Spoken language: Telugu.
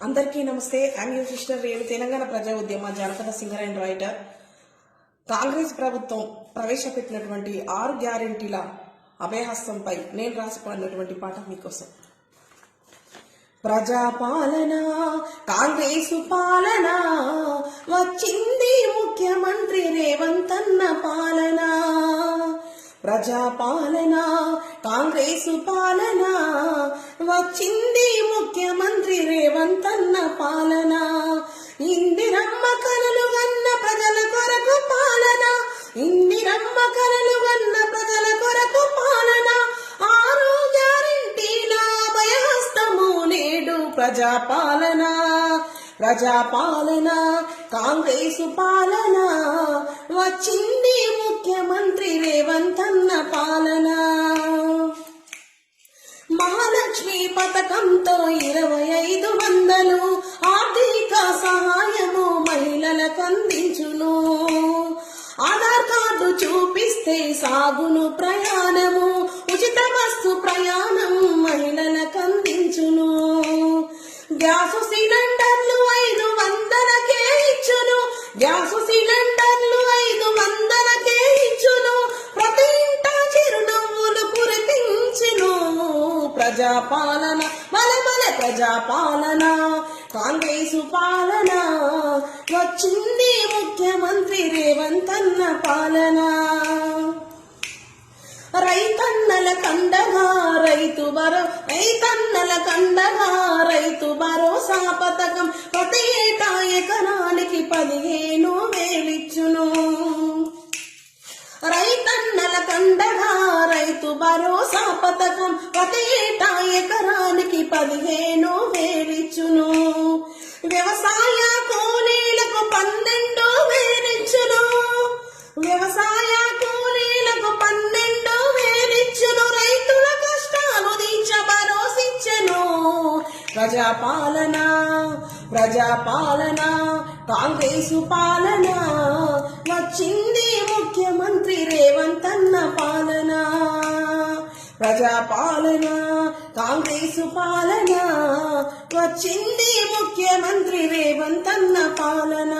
అందరికీ నమస్తే. I'm your sister Renu. Telangana ప్రజా ఉద్యమ జానపద సింగర్ అండ్ రైటర్. కాంగ్రెస్ ప్రభుత్వం ప్రవేశపెట్టినటువంటి 6 గ్యారెంటీల అభయహస్తంపై నేను రాసిపోయినటువంటి పాట మీకోసం. ప్రజాపాలన కాంగ్రెసు పాలన వచ్చింది ముఖ్యమంత్రి రేవంత్ అన్న పాలన. ప్రజాపాలన కాంగ్రెసు పాలన వచ్చింది ముఖ్యమంత్రి రేవంత్ అన్న పాలన. ఇందిరమ్మ కలలు గన్న ప్రజల కొరకు పాలన, ఇందిరమ్మ కలలు గన్న ప్రజల కొరకు పాలన. 6 గ్యారెంటీల అభయహస్తము నేడు ప్రజాపాలన. ప్రజాపాలన కాంగ్రెసు పాలన వచ్చింది ముఖ్యమంత్రి రేవంత్ అన్న పాలన. మహాలక్ష్మి పథకంతో 2500 ఆర్థిక సహాయము మహిళలకు అందించును. ఆధార్ కార్డు చూపిస్తే సాగును ప్రయాణము, ఉచిత బస్సు ప్రయాణం మహిళలకు అందించును. గ్యాసు సిలిండర్లు 500కే ఇచ్చును, గ్యాసు సిలిండర్లు 500కే ఇచ్చును. ప్రతి ఇంట చిరునవ్వులు కురిపించును. ప్రజాపాలన బలబల ప్రజాపాలన కాంగ్రెసు పాలన వచ్చింది ముఖ్యమంత్రి రేవంత్ అన్న పాలన. రైతన్నల కండగా రైతన్నల కండగా రైతు భరోసా పథకం ప్రతి ఏటా ఎకరానికి 15,000 ఇచ్చును. రైతన్నల కండగా రైతు భరోసా పథకం ప్రతి ఏటా ఎకరానికి 15,000 ఇచ్చును. వ్యవసాయ కూలీలకు 12,000 ఇచ్చును. వ్యవసాయ కూలీలకు 12,000 ఇచ్చును. రైతుల కష్టాలు దీక్ష భరోసిచ్చెను. ప్రజాపాలన ప్రజాపాలన కాంగ్రెసు పాలన వచ్చింది ముఖ్యమంత్రి రేవంత్ అన్న పాలన. ప్రజాపాలన కాంగ్రెసు పాలన వచ్చింది ముఖ్యమంత్రి రేవంత్ అన్న పాలన.